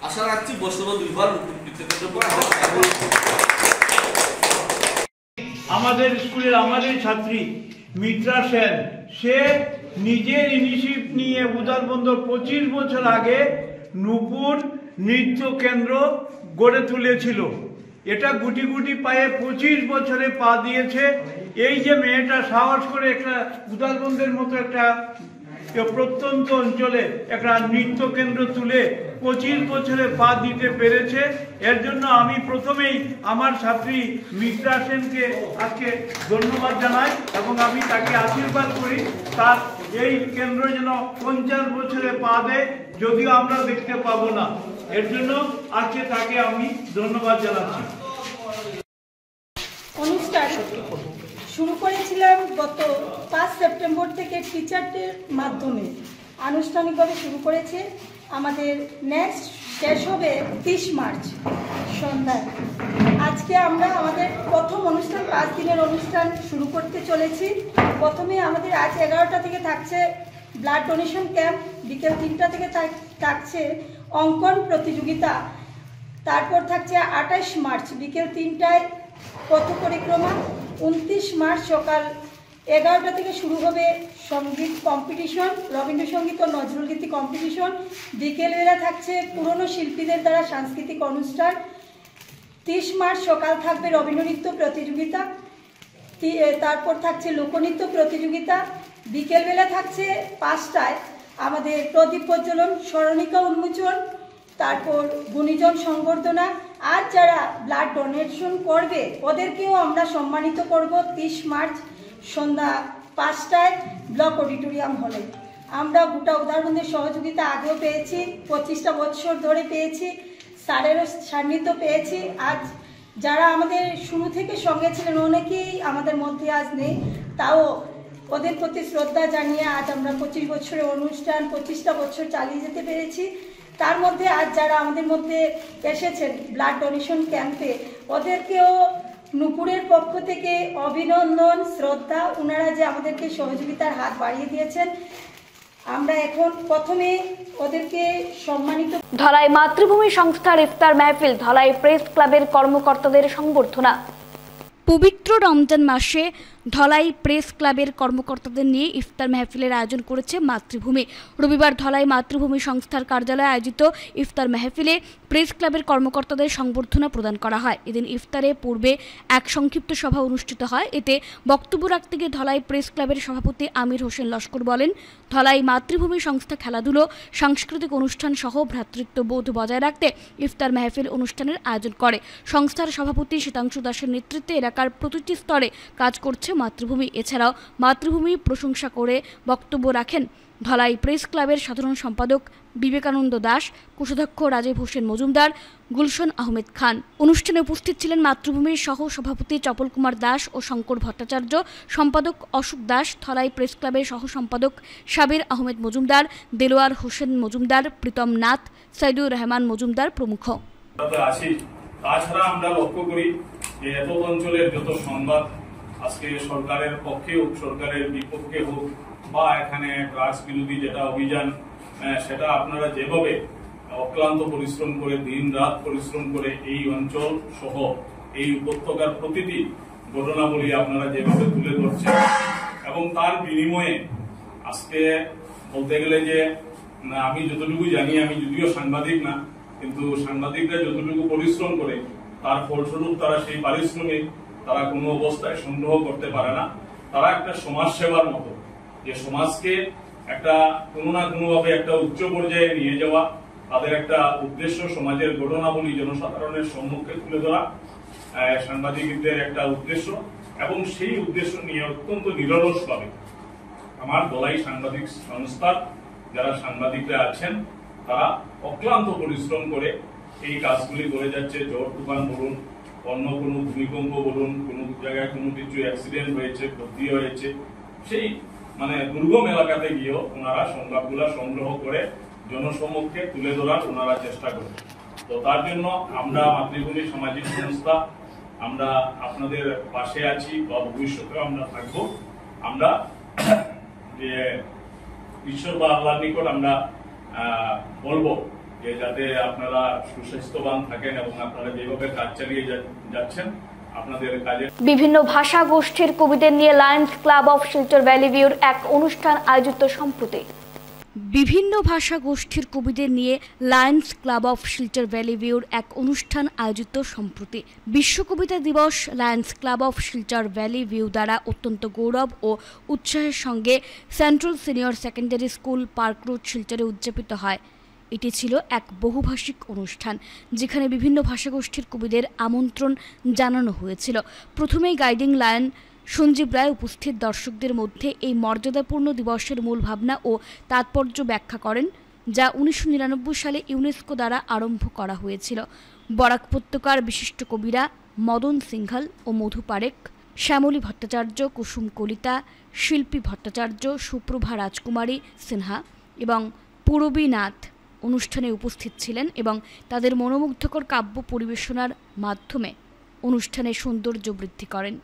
আশা রাখছি বছরে 2বার নূপুর নৃত্য কেন্দ্র আমাদের স্কুলের আমাদের ছাত্রী মিত্রা সেন, সে নিজের ইনিশিয়েটিভ নিয়ে উদারবন্দর 25 বছর আগে নূপুর নৃত্য কেন্দ্র গড়ে তুলেছিল। এটা গুটি গুটি পায়ে 25 বছরে পা দিয়েছে। এই যে মেয়েটা সাহস করে একটা উদারবন্দের মতো একটা প্রত্যন্ত অঞ্চলে একটা নৃত্য কেন্দ্র তুলে 25 বছরে পা দিতে পেরেছে, এর জন্য আমি প্রথমেই আমার ছাত্রী মিত্রা সেনকে আজকে ধন্যবাদ জানাই এবং আমি তাকে আশীর্বাদ করি তার এই কেন্দ্র যেন 50 বছরে পা দেয়, যদিও আমরা দেখতে পাবো না। এর জন্য আজকে তাকে আমি ধন্যবাদ জানাচ্ছি। অনুষ্ঠান শুরু করেছিলাম গত 5 সেপ্টেম্বর থেকে টিচার ডের মাধ্যমে আনুষ্ঠানিকভাবে শুরু করেছে। আমাদের নেক্সট শেষ হবে 30 মার্চ সন্ধ্যায়। আজকে আমরা আমাদের প্রথম অনুষ্ঠান 5 দিনের অনুষ্ঠান শুরু করতে চলেছি। প্রথমে আমাদের আজ 11টা থেকে থাকছে ব্লাড ডোনেশন ক্যাম্প, বিকেল 3টা থেকে থাকছে অঙ্কন প্রতিযোগিতা, তারপর থাকছে 28 মার্চ বিকেল 3টায় পথ পরিক্রমা, 29 মার্চ সকাল 11টা থেকে শুরু হবে সঙ্গীত কম্পিটিশন, রবীন্দ্রসঙ্গীত ও নজরুলগীতি কম্পিটিশন। বিকেলবেলা থাকছে পুরনো শিল্পীদের দ্বারা সাংস্কৃতিক অনুষ্ঠান। 30 মার্চ সকাল থাকবে রবীন্দ্রনৃত্য প্রতিযোগিতা, তারপর থাকছে লোকনৃত্য প্রতিযোগিতা। বিকেলবেলা থাকছে 5টায় আমাদের প্রদীপ প্রজ্বলন, স্মরণিকা উন্মোচন, তারপর গুণীজন সংবর্ধনা। আর যারা ব্লাড ডোনেশন করবে ওদেরকেও আমরা সম্মানিত করব 30 মার্চ সন্ধ্যা 5টায় ব্লক অডিটোরিয়াম হলে। আমরা গোটা উদারবন্দের সহযোগিতা আগেও পেয়েছি, 25টা বছর ধরে পেয়েছি, স্যারেরও সান্নিধ্য পেয়েছি। আজ যারা আমাদের শুরু থেকে সঙ্গে ছিলেন অনেকেই আমাদের মধ্যে আজ নেই, তাও ওদের প্রতি শ্রদ্ধা জানিয়ে আজ আমরা 25 বছরের অনুষ্ঠান 25টা বছর চালিয়ে যেতে পেরেছি। তার মধ্যে আজ যারা আমাদের মধ্যে এসেছেন ব্লাড ডোনেশন ক্যাম্পে, ওদেরকেও নূপুরের পক্ষ থেকে অভিনন্দন, শ্রদ্ধা। ওনারা যে আমাদেরকে সহযোগিতার হাত বাড়িয়ে দিয়েছেন, আমরা এখন প্রথমে ওদেরকে সম্মানিত। ধলাই মাতৃভূমি সংস্থার ইফতার মাহফিল, ধলাই প্রেস ক্লাবের কর্মকর্তাদের সংবর্ধনা। পবিত্র রমজান মাসে ধলাই প্রেস ক্লাবের কর্মকর্তাদের নিয়ে ইফতার মাহফিলের আয়োজন করেছে মাতৃভূমি। রবিবার ধলাই মাতৃভূমি সংস্থার কার্যালয়ে আয়োজিত ইফতার মাহফিলে প্রেস ক্লাবের কর্মকর্তাদের সংবর্ধনা প্রদান করা হয়। এদিন ইফতারে পূর্বে এক সংক্ষিপ্ত সভা অনুষ্ঠিত হয়। এতে বক্তব্য রাখতে গিয়ে ধলাই প্রেস ক্লাবের সভাপতি আমির হোসেন লস্কর বলেন, ধলাই মাতৃভূমি সংস্থা খেলাধুলো, সাংস্কৃতিক অনুষ্ঠান সহ ভ্রাতৃত্ববোধ বজায় রাখতে ইফতার মাহফিল অনুষ্ঠানের আয়োজন করে। সংস্থার সভাপতি শীতাংশু দাসের নেতৃত্বে এলাকার প্রতিটি স্তরে কাজ করছে মাতৃভূমি। এছাড়াও মাতৃভূমি প্রশংসা করে বক্তব্য রাখেন ধলাই প্রেস ক্লাবের সাধারণ সম্পাদক বিবেকানন্দ দাস, কোষাধ্যক্ষ রাজীব হোসেন মজুমদার, গুলশন আহমেদ খান। অনুষ্ঠানে উপস্থিত ছিলেন মাতৃভূমির সহ সভাপতি চপল কুমার দাস ও শঙ্কর ভট্টাচার্য, সম্পাদক অশোক দাস, ধলাই প্রেস ক্লাবের সহ সম্পাদক সাবির আহমেদ মজুমদার, দেলোয়ার হোসেন মজুমদার, প্রীতম নাথ, সাইদুর রহমান মজুমদার প্রমুখ। তাছাড়া আমরা লক্ষ্য করি যে এত অঞ্চলের যত সংবাদ আজকে সরকারের পক্ষে হোক সরকারের বিপক্ষে হোক বা এখানে ড্রাগস বিরোধী যেটা অভিযান, সেটা আপনারা যেভাবে অক্লান্ত পরিশ্রম করে দিন রাত পরিশ্রম করে এই অঞ্চল সহ এই উপত্যকার প্রতিটি ঘটনাবলী আপনারা যেভাবে তুলে ধরছেন এবং তার বিনিময়ে আজকে বলতে গেলে যে আমি যতটুকু জানি, আমি যদিও সাংবাদিক না, কিন্তু সাংবাদিকরা যতটুকু পরিশ্রম করে তার ফলস্বরূপ তারা সেই পারিশ্রমিক তারা কোনো অবস্থায় সংগ্রহ করতে পারে না। তারা একটা সমাজ সেবার মতো, যে সমাজকে একটা কোনো না কোনোভাবে একটা উচ্চ পর্যায়ে নিয়ে যাওয়া, তাদের একটা উদ্দেশ্য সমাজের ঘটনাবলী জনসাধারণের সম্মুখে তুলে ধরা সাংবাদিকদের একটা উদ্দেশ্য, এবং সেই উদ্দেশ্য নিয়ে অত্যন্ত নিরলসভাবে আমার ধলাই সাংবাদিক সংস্থার যারা সাংবাদিকরা আছেন তারা অক্লান্ত পরিশ্রম করে এই কাজগুলি করে যাচ্ছে। ঝড় তুফান বলুন, অন্য কোনো ভূমিকম্প বলুন, কোনো জায়গায় কোনো কিছু অ্যাক্সিডেন্ট হয়েছে, ক্ষতি হয়েছে, সেই দুর্গম এলাকাতে গিয়েও ওনারা সংবাদগুলা সংগ্রহ করে জনসম্মুখে তুলে ধরার ওনারা চেষ্টা করেন। তো তার জন্য আমরা মাতৃভূমি সামাজিক সংস্থা আমরা আপনাদের পাশে আছি বা ভবিষ্যতেও আমরা থাকবো। আমরা যে ঈশ্বর বা আল্লাহর নিকট আমরা বলবো যে যাতে আপনারা সুস্বাস্থ্যবান থাকেন এবং আপনারা যেভাবে কাজ চালিয়ে যাচ্ছেন আপনাদের কাজে। বিভিন্ন ভাষা গোষ্ঠীর কবিদের নিয়ে Lions Club of Silchar Valley ভিউর এক অনুষ্ঠান আয়োজিত সম্প্রতি। বিভিন্ন ভাষা গোষ্ঠীর কবিদের নিয়ে Lions Club of Silchar Valley ভিউর এক অনুষ্ঠান আয়োজিত সম্প্রতি। বিশ্ব কবিতা দিবস Lions Club of Silchar Valley View দ্বারা অত্যন্ত গৌরব ও উৎসাহের সঙ্গে Central Senior Secondary School Park Road শিলচরে উদযাপিত হয়। এটি ছিল এক বহুভাষিক অনুষ্ঠান, যেখানে বিভিন্ন ভাষাগোষ্ঠীর কবিদের আমন্ত্রণ জানানো হয়েছিল। প্রথমেই গাইডিং লায়ন সঞ্জীব রায় উপস্থিত দর্শকদের মধ্যে এই মর্যাদাপূর্ণ দিবসের মূল ভাবনা ও তাৎপর্য ব্যাখ্যা করেন, যা 1999 সালে ইউনেস্কো দ্বারা আরম্ভ করা হয়েছিল। বরাক উপত্যকার বিশিষ্ট কবিরা মদন সিংঘল ও মধু পারেখ, শ্যামলী ভট্টাচার্য, কুসুম কলিতা, শিল্পী ভট্টাচার্য, সুপ্রভা রাজকুমারী সিনহা এবং পূরবীনাথ অনুষ্ঠানে উপস্থিত ছিলেন এবং তাদের মনোমুগ্ধকর কাব্য পরিবেশনার মাধ্যমে অনুষ্ঠানের সৌন্দর্য বৃদ্ধি করেন।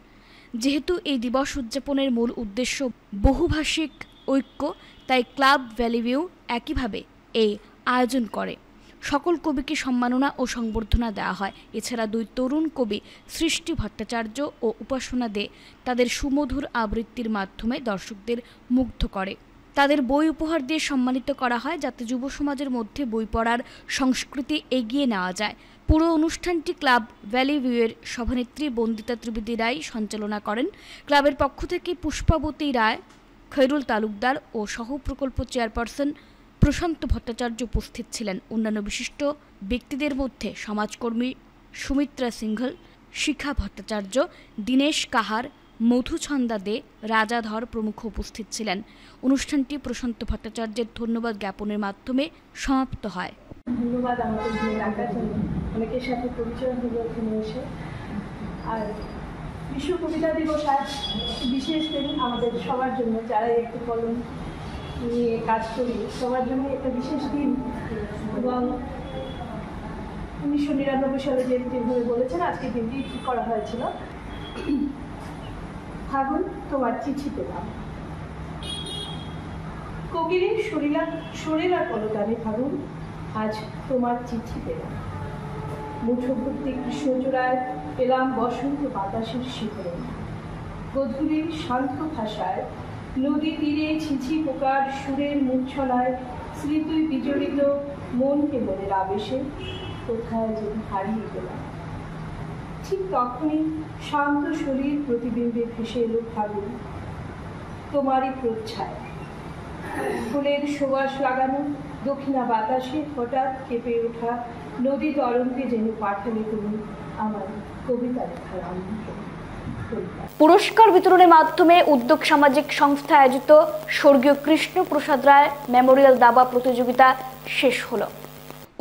যেহেতু এই দিবস উদযাপনের মূল উদ্দেশ্য বহুভাষিক ঐক্য, তাই ক্লাব ভ্যালি ভিউ একইভাবে এই আয়োজন করে। সকল কবিকে সম্মাননা ও সংবর্ধনা দেওয়া হয়। এছাড়া দুই তরুণ কবি সৃষ্টি ভট্টাচার্য ও উপাসনা দে তাদের সুমধুর আবৃত্তির মাধ্যমে দর্শকদের মুগ্ধ করে। তাদের বই উপহার দিয়ে সম্মানিত করা হয়, যাতে যুব সমাজের মধ্যে বই পড়ার সংস্কৃতি এগিয়ে নেওয়া যায়। পুরো অনুষ্ঠানটি ক্লাব ভ্যালি ভিউয়ের সভানেত্রী বন্দিতা ত্রিবেদী রায় সঞ্চালনা করেন। ক্লাবের পক্ষ থেকে পুষ্পাবতী রায়, খৈরুল তালুকদার ও সহ প্রকল্প চেয়ারপারসন প্রশান্ত ভট্টাচার্য উপস্থিত ছিলেন। অন্যান্য বিশিষ্ট ব্যক্তিদের মধ্যে সমাজকর্মী সুমিত্রা সিংঘল, শিখা ভট্টাচার্য, দীনেশ কাহার, মধুছন্দা দে, রাজাধর প্রমুখ উপস্থিত ছিলেন। অনুষ্ঠানটি প্রশান্ত ভট্টাচার্যের ধন্যবাদ জ্ঞাপনের মাধ্যমে সমাপ্ত হয়। ধন্যবাদ আমাদের ডাকার জন্য, অনেকের সাথে পরিচয় হলো এখানে এসে। আর বিশ্ব কবিতা দিবস আজ বিশেষ দিন আমাদের সবার জন্য, যারা একটু কলম নিয়ে কাজ করি সবার জন্য একটা বিশেষ দিন। এবং 1999 সালে যেভাবে বলেছেন আজকে দিনটি ঠিক করা হয়েছিল। ফাগুন তোমার চিঠি পেলাম, কোকিলের শরীর আর কলতানে ফাগুন আজ তোমার চিঠি পেলাম। মুঠো ভর্তি কৃষ্ণচূড়ায় পেলাম বসন্ত বাতাসের শিখরণ। গধূলির শান্ত ভাষায় নদী তীরে ছিছি পোকার সুরের মূর্ছনায় স্মৃতি বিজড়িত মনকে মনের আবেশে কোথায় যেন হারিয়ে গেলাম। ঠিক তখনই শান্ত শরীর প্রতিবিম্বে ভেসে এলো ফাগুন, তোমারই প্রচ্ছায়। ফুলের সুবাস লাগানো দক্ষিণা বাতাসে হঠাৎ কেঁপে ওঠা নদী তরঙ্গে যেন পাঠালে তুমি আমার কবিতা লেখার আমন্ত্রণ। পুরস্কার বিতরণের মাধ্যমে উদ্যোগ সামাজিক সংস্থা আয়োজিত স্বর্গীয় কৃষ্ণপ্রসাদ রায় মেমোরিয়াল দাবা প্রতিযোগিতা শেষ হলো।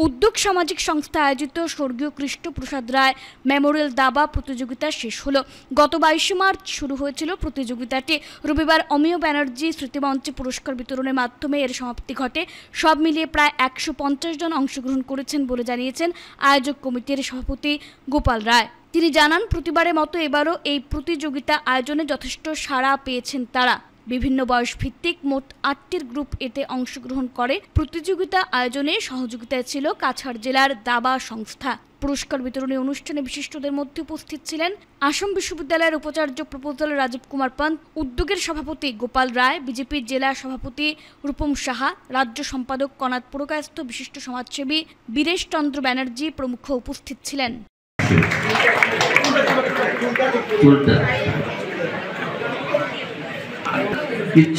উদ্যোগ সামাজিক সংস্থা আয়োজিত স্বর্গীয় কৃষ্ণপ্রসাদ রায় মেমোরিয়াল দাবা প্রতিযোগিতা শেষ হলো। গত 22 মার্চ শুরু হয়েছিল প্রতিযোগিতাটি। রবিবার অমিয় ব্যানার্জি স্মৃতিমঞ্চে পুরস্কার বিতরণের মাধ্যমে এর সমাপ্তি ঘটে। সব মিলিয়ে প্রায় 150 জন অংশগ্রহণ করেছেন বলে জানিয়েছেন আয়োজক কমিটির সভাপতি গোপাল রায়। তিনি জানান, প্রতিবারের মতো এবারও এই প্রতিযোগিতা আয়োজনে যথেষ্ট সাড়া পেয়েছেন তারা। বিভিন্ন বয়স ভিত্তিক মোট 8টির গ্রুপ এতে অংশগ্রহণ করে। প্রতিযোগিতা আয়োজনে সহযোগিতায় ছিল কাছাড় জেলার দাবা সংস্থা। পুরস্কার বিতরণী অনুষ্ঠানে বিশিষ্টদের মধ্যে উপস্থিত ছিলেন আসাম বিশ্ববিদ্যালয়ের উপাচার্য প্রপোজাল রাজীব কুমার পান্ত, উদ্যোগের সভাপতি গোপাল রায়, বিজেপির জেলা সভাপতি রূপম সাহা, রাজ্য সম্পাদক কনাদ পুরকায়স্থ, বিশিষ্ট সমাজসেবী বীরেশ চন্দ্র ব্যানার্জি প্রমুখ উপস্থিত ছিলেন।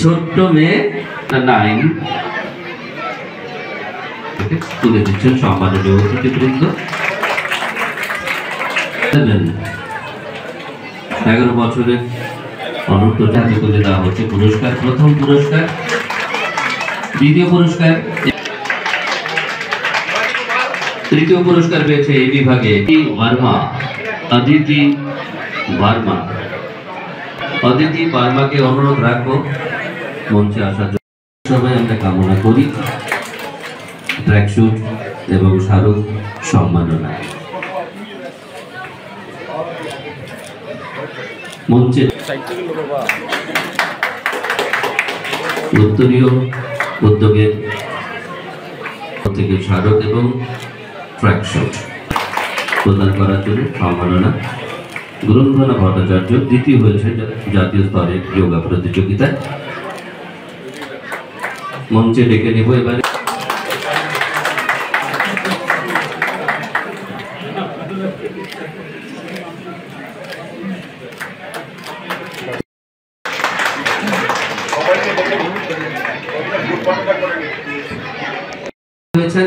ছোট্ট মেয়ে 9 তুলে দিচ্ছেন সম্মাননীয় অতিথিবৃন্দ। 11 বছরের অনন্ত জাতি তুলে দেওয়া হচ্ছে পুরস্কার। প্রথম পুরস্কার, দ্বিতীয় পুরস্কার, তৃতীয় পুরস্কার পেয়েছে এই বিভাগে ভার্মা, অদিতি ভার্মা। অদিতি ভার্মাকে অনুরোধ রাখবো মঞ্চে আসার জন্য। সবাই আমরা কামনা করি ট্র্যাকস্যুট এবং শাহরুখ সম্মাননা। মঞ্চে উত্তরীয় উদ্যোগের থেকে স্মারক এবং ট্র্যাকস্যুট প্রদান করার জন্য সম্মাননা গুরুন্ধনা ভট্টাচার্য দ্বিতীয় হয়েছে জাতীয় স্তরের যোগা প্রতিযোগিতায়। মঞ্চে ডেকে নেব এবারে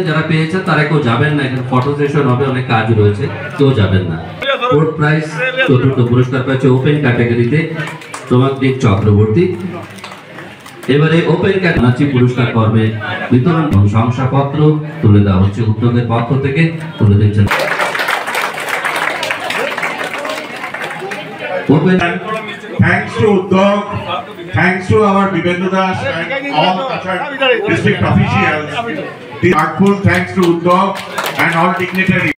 যারা পেয়েছেন তারা কেউ যাবেন না, এখানে ফটো সেশন হবে, অনেক কাজ রয়েছে, কেউ যাবেন না। ফোর্থ প্রাইজ চতুর্থ পুরস্কার পেয়েছে ওপেন ক্যাটাগরিতে সোমাকদিক চক্রবর্তী। এবারে ওপেন ক্যাটাগরি পুরস্কার পর্বে বিতরণ শংসাপত্র তুলে দেওয়া হচ্ছে উদ্যোগের পক্ষ থেকে, তুলে দিচ্ছেন open. Thanks to Uddog, thanks to our Vibendra Das and all Kachar district officials. The heartful thanks to Uddog and all dignitaries.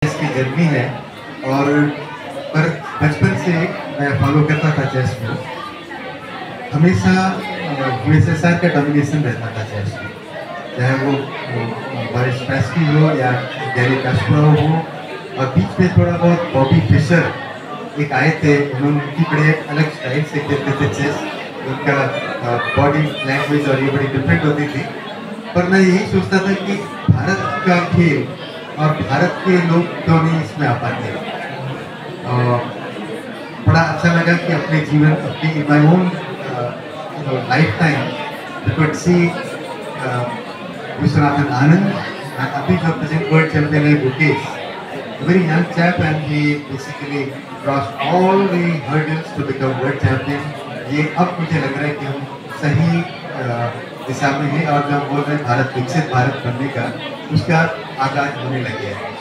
इसकी जर्नी है और पर बचपन से मैं फॉलो करता था चेस को, हमेशा यूएसएसआर का डोमिनेशन रहता था चेस में, चाहे वो बोरिस स्पैस्की हो या गैरी कास्परोव हो, और बीच में थोड़ा बहुत बॉबी फिशर एक आए थे, उनकी बड़े अलग स्टाइल से खेलते थे चेस, उनका बॉडी लैंग्वेज और ये बड़ी डिफरेंट होती थी। पर मैं यही सोचता था कि भारत का खेल और भारत के लोग क्यों नहीं इसमें आ पाते। बड़ा अच्छा लगा कि अपने जीवन अपनी my own life time could see Viswanathan Anand and अभी जो प्रेजेंट वर्ल्ड चैंपियन है Gukesh, a very young chap, and he basically crossed all the hurdles to become world champion. ये अब मुझे लग रहा है कि हम सही दिशा में हैं और जब बोल रहे भारत विकसित भारत बनने का, उसका आगाज होने लगे है।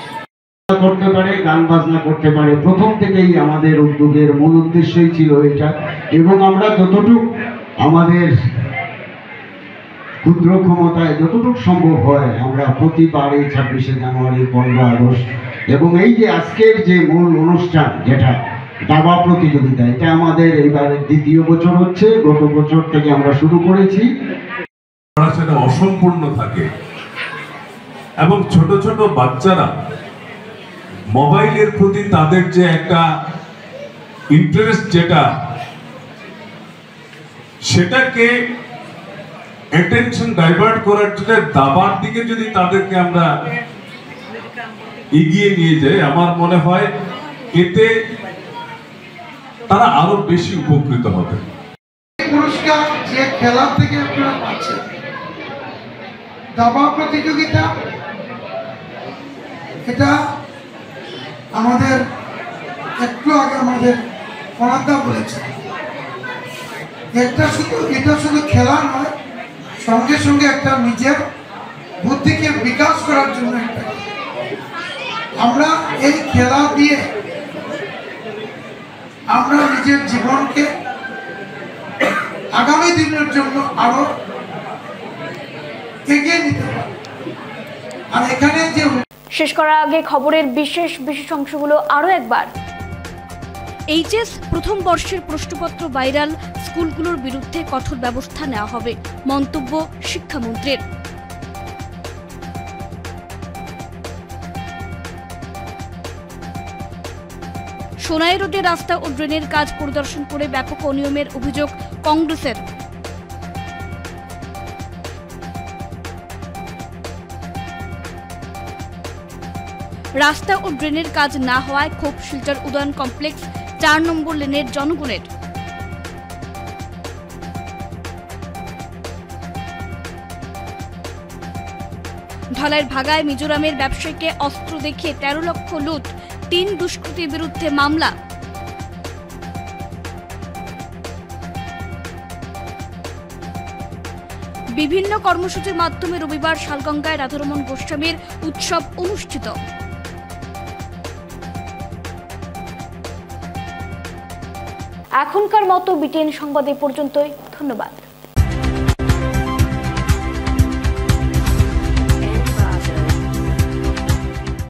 করতে পারে, গান বাজনা করতে পারে, প্রথম থেকেই আমাদের উদ্যোগের মূল উদ্দেশ্যই ছিল এটা। এবং আমরা যতটুকু আমাদের ক্ষুদ্র ক্ষমতায় যতটুকু সম্ভব হয় আমরা প্রতিবার এই 26শে জানুয়ারি, 15 আগস্ট এবং এই যে আজকের যে মূল অনুষ্ঠান যেটা দাবা প্রতিযোগিতা, এটা আমাদের এইবারের দ্বিতীয় বছর হচ্ছে। গত বছর থেকে আমরা শুরু করেছি। পড়াশোনা অসম্পূর্ণ থাকে এবং ছোট ছোট বাচ্চারা মোবাইলের প্রতি তাদের যে একটা ইন্টারেস্ট, যেটা সেটাকে অ্যাটেনশন ডাইভার্ট করার জন্য দাবার দিকে যদি তাদেরকে আমরা এগিয়ে নিয়ে যাই, আমার মনে হয় এতে তারা আরো বেশি উপকৃত হবে। পুরস্কার যে খেলা থেকে আপনারা পাচ্ছেন, দাবা প্রতিযোগিতা, এটা আমাদের একটু আগে আমাদের পড়াদা বলেছে, এটা শুধু খেলা নয়, সঙ্গে সঙ্গে একটা নিজের বুদ্ধিকে বিকাশ করার জন্য একটা। আমরা এই খেলা দিয়ে আমরা নিজের জীবনকে আগামী দিনের জন্য আরো এগিয়ে নিতে পারি। আর এখানে যে শেষ করার আগে খবরের বিশেষ অংশগুলো আরও একবার। এইচএস প্রথম বর্ষের প্রশ্নপত্র ভাইরাল, স্কুলগুলোর বিরুদ্ধে কঠোর ব্যবস্থা নেওয়া হবে, মন্তব্য শিক্ষামন্ত্রীর। সোনাই রোডে রাস্তা ও ড্রেনের কাজ পরিদর্শন করে ব্যাপক অনিয়মের অভিযোগ কংগ্রেসের। রাস্তা ও ড্রেনের কাজ না হওয়ায় ক্ষোভ শিলচর উদয়ন কমপ্লেক্স 4 নম্বর লেনের জনগণের। ধলাইয়ের ভাগায় মিজোরামের ব্যবসায়ীকে অস্ত্র দেখিয়ে 13 লক্ষ লুট, 3 দুষ্কৃতীর বিরুদ্ধে মামলা। বিভিন্ন কর্মসূচির মাধ্যমে রবিবার শালগঙ্গায় রাধারমণ গোস্বামীর উৎসব অনুষ্ঠিত। এখনকার মতো বিটিএন সংবাদ এ পর্যন্তই। ধন্যবাদ।